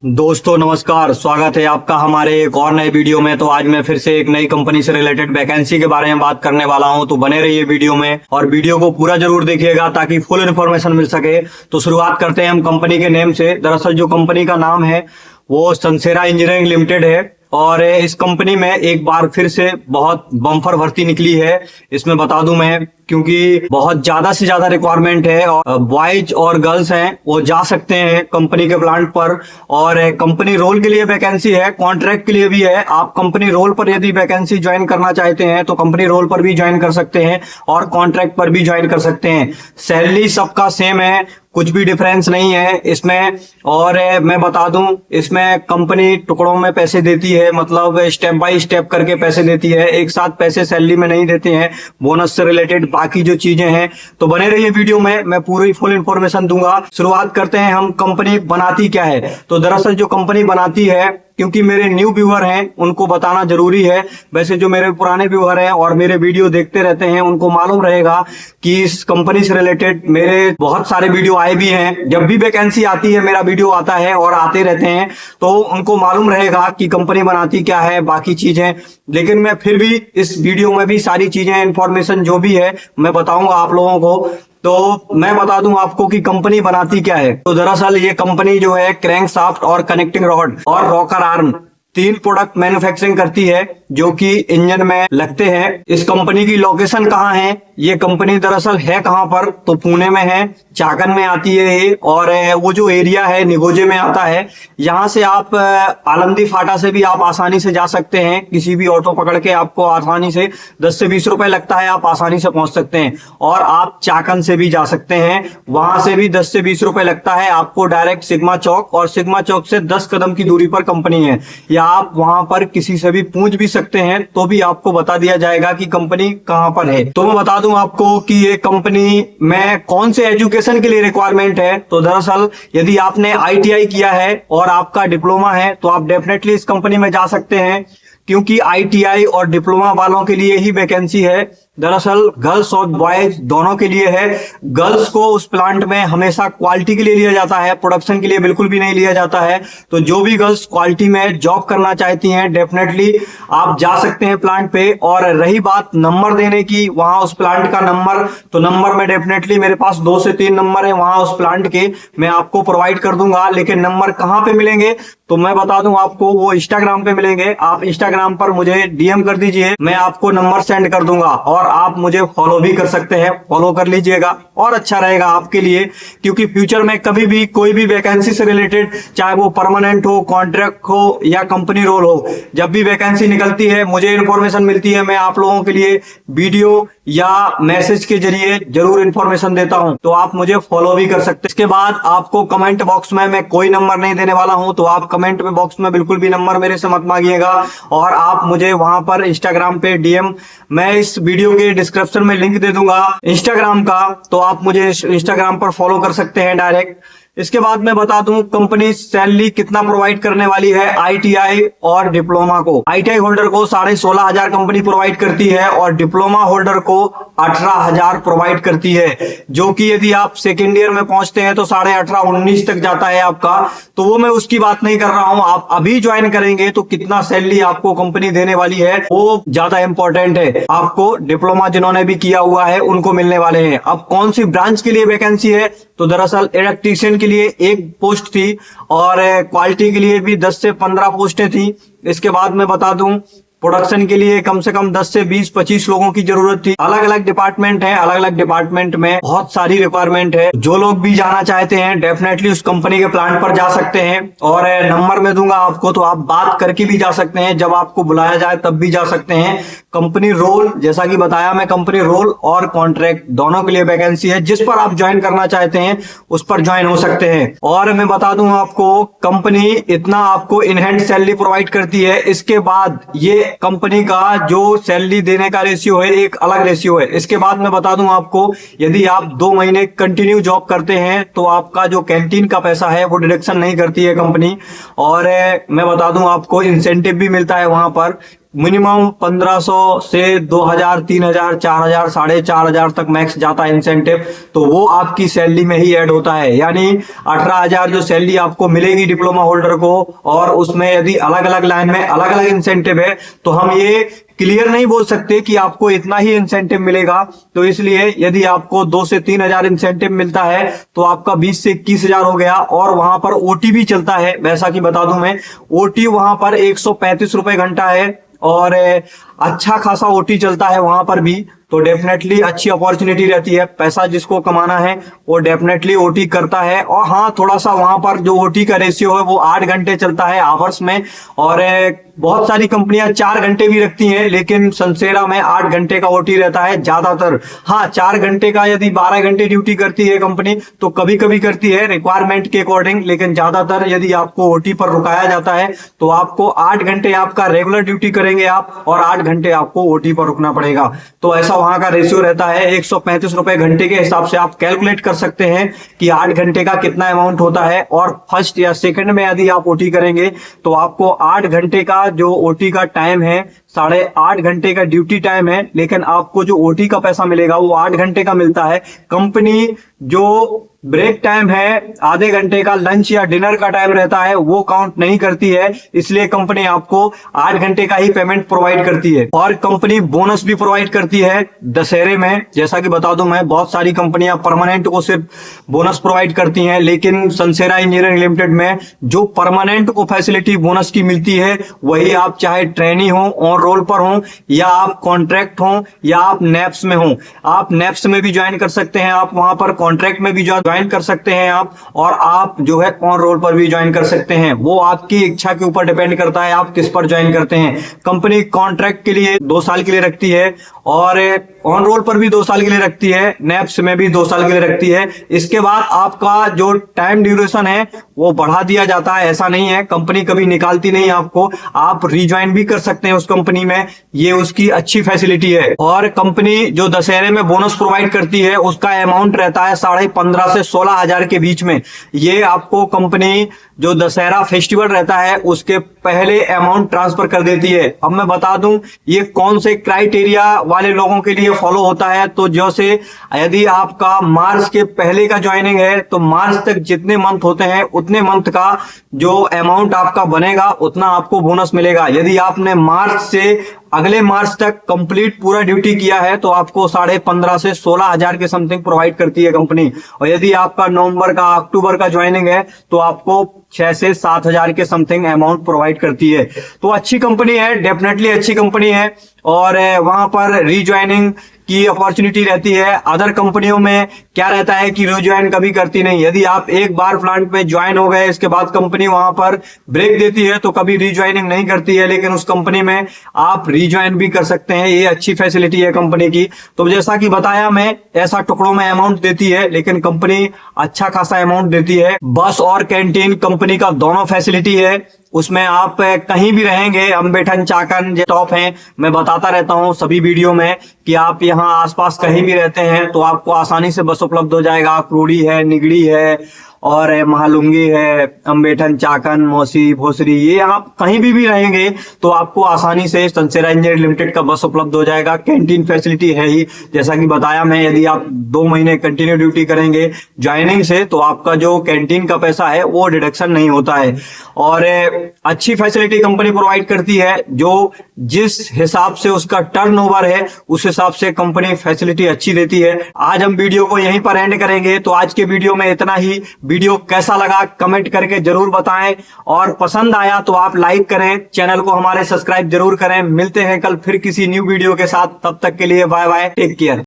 दोस्तों नमस्कार, स्वागत है आपका हमारे एक और नए वीडियो में। तो आज मैं फिर से एक नई कंपनी से रिलेटेड वैकेंसी के बारे में बात करने वाला हूं, तो बने रहिए वीडियो में और वीडियो को पूरा जरूर देखिएगा ताकि फुल इन्फॉर्मेशन मिल सके। तो शुरुआत करते हैं हम कंपनी के नेम से। दरअसल जो कंपनी का नाम है वो संसेरा इंजीनियरिंग लिमिटेड है और इस कंपनी में एक बार फिर से बहुत बम्पर भर्ती निकली है। इसमें बता दूं मैं, क्योंकि बहुत ज्यादा से ज्यादा रिक्वायरमेंट है और बॉयज और गर्ल्स हैं वो जा सकते हैं कंपनी के प्लांट पर। और कंपनी रोल के लिए वैकेंसी है, कॉन्ट्रैक्ट के लिए भी है। आप कंपनी रोल पर यदि वैकेंसी ज्वाइन करना चाहते हैं तो कंपनी रोल पर भी ज्वाइन कर सकते हैं और कॉन्ट्रैक्ट पर भी ज्वाइन कर सकते हैं। सैलरी सबका सेम है, कुछ भी डिफरेंस नहीं है इसमें। और मैं बता दूं, इसमें कंपनी टुकड़ों में पैसे देती है, मतलब स्टेप बाय स्टेप करके पैसे देती है, एक साथ पैसे सैलरी में नहीं देते हैं। बोनस से रिलेटेड बाकी जो चीजें हैं, तो बने रहिए वीडियो में, मैं पूरी फुल इंफॉर्मेशन दूंगा। शुरुआत करते हैं हम, कंपनी बनाती क्या है। तो दरअसल जो कंपनी बनाती है, क्योंकि मेरे न्यू व्यूअर हैं उनको बताना जरूरी है। वैसे जो मेरे पुराने व्यूअर हैं और मेरे वीडियो देखते रहते हैं उनको मालूम रहेगा कि इस कंपनी से रिलेटेड मेरे बहुत सारे वीडियो आए भी हैं। जब भी वैकेंसी आती है मेरा वीडियो आता है और आते रहते हैं, तो उनको मालूम रहेगा कि कंपनी बनाती क्या है, बाकी चीजें। लेकिन मैं फिर भी इस वीडियो में भी सारी चीजें, इंफॉर्मेशन जो भी है मैं बताऊंगा आप लोगों को। तो मैं बता दूं आपको कि कंपनी बनाती क्या है। तो दरअसल ये कंपनी जो है क्रैंक शाफ्ट और कनेक्टिंग रॉड और रॉकर आर्म 3 प्रोडक्ट मैन्युफैक्चरिंग करती है जो कि इंजन में लगते हैं। इस कंपनी की लोकेशन कहाँ है, ये कंपनी दरअसल है कहाँ पर, तो पुणे में है, चाकन में आती है ये। और वो जो एरिया है निगोजे में आता है। यहाँ से आप आलंदी फाटा से भी आप आसानी से जा सकते हैं, किसी भी ऑटो पकड़ के आपको आसानी से 10 से 20 रुपए लगता है, आप आसानी से पहुंच सकते हैं। और आप चाकन से भी जा सकते हैं, वहां से भी 10 से 20 रुपए लगता है आपको डायरेक्ट सिग्मा चौक, और सिग्मा चौक से 10 कदम की दूरी पर कंपनी है। या आप वहां पर किसी से भी पूछ भी सकते हैं तो भी आपको बता दिया जाएगा कि कंपनी कहां पर है। तो मैं बता दूं आपको कि ये कंपनी में कौन से एजुकेशन के लिए रिक्वायरमेंट है। तो दरअसल यदि आपने ITI किया है और आपका डिप्लोमा है तो आप डेफिनेटली इस कंपनी में जा सकते हैं, क्योंकि ITI और डिप्लोमा वालों के लिए ही वैकेंसी है। दरअसल गर्ल्स और बॉयज दोनों के लिए है। गर्ल्स को उस प्लांट में हमेशा क्वालिटी के लिए लिया जाता है, प्रोडक्शन के लिए बिल्कुल भी नहीं लिया जाता है। तो जो भी गर्ल्स क्वालिटी में जॉब करना चाहती हैं डेफिनेटली आप जा सकते हैं प्लांट पे। और रही बात नंबर देने की, वहां उस प्लांट का नंबर, तो नंबर में डेफिनेटली मेरे पास 2 से 3 नंबर है वहां उस प्लांट के, मैं आपको प्रोवाइड कर दूंगा। लेकिन नंबर कहां पे मिलेंगे तो मैं बता दूं आपको, वो इंस्टाग्राम पे मिलेंगे। आप इंस्टाग्राम पर मुझे DM कर दीजिए, मैं आपको नंबर सेंड कर दूंगा और आप मुझे फॉलो भी कर सकते हैं। फॉलो कर लीजिएगा और अच्छा रहेगा आपके लिए, क्योंकि फ्यूचर में कभी भी कोई भी वैकेंसी से रिलेटेड, चाहे वो परमानेंट हो, कॉन्ट्रैक्ट हो या कंपनी रोल हो, जब भी वैकेंसी निकलती है, मुझे इंफॉर्मेशन मिलती है, मैं आप लोगों के लिए वीडियो या मैसेज के जरिए जरूर इंफॉर्मेशन देता हूं। तो आप मुझे फॉलो भी कर सकते हैं। इसके बाद आपको कमेंट बॉक्स में मैं कोई नंबर नहीं देने वाला हूं, तो आप कमेंट में बॉक्स में बिल्कुल भी नंबर मेरे से मत मांगिएगा। और आप मुझे वहां पर इंस्टाग्राम पे DM, मैं इस वीडियो के डिस्क्रिप्शन में लिंक दे दूंगा इंस्टाग्राम का, तो आप मुझे इंस्टाग्राम पर फॉलो कर सकते हैं डायरेक्ट। इसके बाद मैं बता दूं कंपनी सैलरी कितना प्रोवाइड करने वाली है ITI और डिप्लोमा को। ITI होल्डर को 16,500 कंपनी प्रोवाइड करती है और डिप्लोमा होल्डर को 18,000 प्रोवाइड करती है, जो कि यदि आप सेकेंड ईयर में पहुंचते हैं तो 18,500-19 तक जाता है आपका। तो वो मैं उसकी बात नहीं कर रहा हूं, आप अभी ज्वाइन करेंगे तो कितना सैलरी आपको कंपनी देने वाली है वो ज्यादा इंपॉर्टेंट है। आपको डिप्लोमा जिन्होंने भी किया हुआ है उनको मिलने वाले हैं। अब कौन सी ब्रांच के लिए वैकेंसी है, तो दरअसल इलेक्ट्रीशियन के लिए एक पोस्ट थी और क्वालिटी के लिए भी 10 से 15 पोस्टें थी। इसके बाद मैं बता दूं प्रोडक्शन के लिए कम से कम 10 से 20-25 लोगों की जरूरत थी। अलग अलग डिपार्टमेंट है, अलग अलग डिपार्टमेंट में बहुत सारी रिक्वायरमेंट है। जो लोग भी जाना चाहते हैं डेफिनेटली उस कंपनी के प्लांट पर जा सकते हैं और नंबर में दूंगा आपको, तो आप बात करके भी जा सकते हैं, जब आपको बुलाया जाए तब भी जा सकते हैं। कंपनी रोल, जैसा कि बताया मैं, कंपनी रोल और कॉन्ट्रैक्ट दोनों के लिए वैकेंसी है। जिस पर आप ज्वाइन करना चाहते हैं उस पर ज्वाइन हो सकते हैं। और मैं बता दूं आपको, कंपनी इतना आपको इन हैंड सैलरी प्रोवाइड करती है। इसके बाद ये कंपनी का जो सैलरी देने का रेशियो है एक अलग रेशियो है। इसके बाद मैं बता दूं आपको, यदि आप 2 महीने कंटिन्यू जॉब करते हैं तो आपका जो कैंटीन का पैसा है वो डिडक्शन नहीं करती है कंपनी। और मैं बता दूं आपको इंसेंटिव भी मिलता है वहां पर, मिनिमम 1500 से 2000, 3000, 4000, 4500 तक मैक्स जाता है इंसेंटिव। तो वो आपकी सैलरी में ही ऐड होता है, यानी 18,000 जो सैलरी आपको मिलेगी डिप्लोमा होल्डर को, और उसमें यदि अलग अलग लाइन में अलग अलग इंसेंटिव है तो हम ये क्लियर नहीं बोल सकते कि आपको इतना ही इंसेंटिव मिलेगा। तो इसलिए यदि आपको 2 से 3,000 इंसेंटिव मिलता है तो आपका 20 से 21,000 हो गया। और वहां पर ओटी भी चलता है, वैसा कि बता दूं मैं, ओटी वहां पर 135 रुपए घंटा है और अच्छा खासा ओटी चलता है वहां पर भी। तो डेफिनेटली अच्छी अपॉर्चुनिटी रहती है, पैसा जिसको कमाना है वो डेफिनेटली ओटी करता है। और हाँ, थोड़ा सा वहां पर जो ओटी का रेशियो है वो 8 घंटे चलता है आवर्स में, और बहुत सारी कंपनियां 4 घंटे भी रखती हैं, लेकिन संसेरा में 8 घंटे का ओटी रहता है ज्यादातर। हाँ, 4 घंटे का यदि 12 घंटे ड्यूटी करती है कंपनी तो कभी कभी करती है रिक्वायरमेंट के अकॉर्डिंग, लेकिन ज्यादातर यदि आपको ओटी पर रुकाया जाता है तो आपको 8 घंटे आपका रेगुलर ड्यूटी करेंगे आप, और 8 घंटे आपको ओटी पर रुकना पड़ेगा। तो ऐसा वहां का रेशियो रहता है। 135 रुपए घंटे के हिसाब से आप कैलकुलेट कर सकते हैं कि 8 घंटे का कितना अमाउंट होता है। और फर्स्ट या सेकंड में यदि आप ओटी करेंगे तो आपको 8 घंटे का जो ओटी का टाइम है, 8.5 घंटे का ड्यूटी टाइम है, लेकिन आपको जो ओटी का पैसा मिलेगा वो 8 घंटे का मिलता है। कंपनी जो ब्रेक टाइम है, आधे घंटे का लंच या डिनर का टाइम रहता है, वो काउंट नहीं करती है, इसलिए कंपनी आपको 8 घंटे का ही पेमेंट प्रोवाइड करती है। और कंपनी बोनस भी प्रोवाइड करती है दशहरे में। जैसा कि बता दूं मैं, बहुत सारी कंपनियां परमानेंट को सिर्फ बोनस प्रोवाइड करती हैं, लेकिन संसेरा इंजीनियरिंग लिमिटेड में जो परमानेंट को फैसिलिटी बोनस की मिलती है वही आप चाहे ट्रेनी हो, ऑन रोल पर हो, या आप कॉन्ट्रैक्ट हो, या आप नेप्स में हो। आप नेप्स में भी ज्वाइन कर सकते हैं, आप वहां पर कॉन्ट्रैक्ट में भी ज्वाइन कर सकते हैं आप, और आप जो है ऑन रोल पर भी ज्वाइन कर सकते हैं। वो आपकी इच्छा के ऊपर डिपेंड करता है आप किस पर ज्वाइन करते हैं। कंपनी कॉन्ट्रैक्ट के लिए 2 साल के लिए रखती है, और ऑन रोल पर भी 2 साल के लिए रखती है, नेप्स में भी 2 साल के लिए रखती है। इसके बाद आपका जो टाइम ड्यूरेशन है वो बढ़ा दिया जाता है, ऐसा नहीं है, कंपनी कभी निकालती नहीं आपको, आप रिज्वाइन भी कर सकते हैं उस कंपनी में, ये उसकी अच्छी फैसिलिटी है। और कंपनी जो दशहरे में बोनस प्रोवाइड करती है उसका अमाउंट रहता है 15,500 से 16,000 के बीच में। ये आपको कंपनी जो दशहरा फेस्टिवल रहता है उसके पहले अमाउंट ट्रांसफर कर देती है। अब मैं बता दूं ये कौन से क्राइटेरिया वाले लोगों के लिए फॉलो होता है। तो जैसे यदि आपका मार्च के पहले का ज्वाइनिंग है तो मार्च तक जितने मंथ होते हैं उतने मंथ का जो अमाउंट आपका बनेगा उतना आपको बोनस मिलेगा। यदि आपने मार्च से अगले मार्च तक कंप्लीट पूरा ड्यूटी किया है तो आपको 15,500 से 16,000 के समथिंग प्रोवाइड करती है कंपनी। और यदि आपका नवंबर का अक्टूबर का ज्वाइनिंग है तो आपको 6 से 7,000 के समथिंग अमाउंट प्रोवाइड करती है। तो अच्छी कंपनी है, डेफिनेटली अच्छी कंपनी है। और वहां पर रीज्वाइनिंग की अपॉर्चुनिटी रहती है। अदर कंपनियों में क्या रहता है कि रीज्वाइन कभी करती नहीं। यदि आप एक बार प्लांट में ज्वाइन हो गए, इसके बाद कंपनी वहां पर ब्रेक देती है तो कभी रीज्वाइनिंग नहीं करती है, लेकिन उस कंपनी में आप रीज्वाइन भी कर सकते हैं। ये अच्छी फैसिलिटी है कंपनी की। तो जैसा कि बताया मैं, ऐसा टुकड़ों में अमाउंट देती है, लेकिन कंपनी अच्छा खासा अमाउंट देती है। बस और कैंटीन कंपनी का दोनों फैसिलिटी है, उसमें आप कहीं भी रहेंगे, अम्बेठन, चाकन टॉप हैं, मैं बताता रहता हूं सभी वीडियो में कि आप यहाँ आसपास कहीं भी रहते हैं तो आपको आसानी से बस उपलब्ध हो जाएगा। क्रोड़ी है, निगड़ी है, और महालुंगी है, अम्बेठन, चाकन, मौसी, भोसरी, ये आप कहीं भी रहेंगे तो आपको आसानी से संसेरा इंजीनियरिंग लिमिटेड का बस उपलब्ध हो जाएगा। कैंटीन फैसिलिटी है ही, जैसा कि बताया मैं, यदि आप 2 महीने कंटिन्यू ड्यूटी करेंगे ज्वाइनिंग से तो आपका जो कैंटीन का पैसा है वो डिडक्शन नहीं होता है। और अच्छी फैसिलिटी कंपनी प्रोवाइड करती है, जो जिस हिसाब से उसका टर्नओवर है उस हिसाब से कंपनी फैसिलिटी अच्छी देती है। आज हम वीडियो को यहीं पर एंड करेंगे। तो आज के वीडियो में इतना ही। वीडियो कैसा लगा कमेंट करके जरूर बताएं, और पसंद आया तो आप लाइक करें, चैनल को हमारे सब्सक्राइब जरूर करें। मिलते हैं कल फिर किसी न्यू वीडियो के साथ, तब तक के लिए बाय बाय, टेक केयर।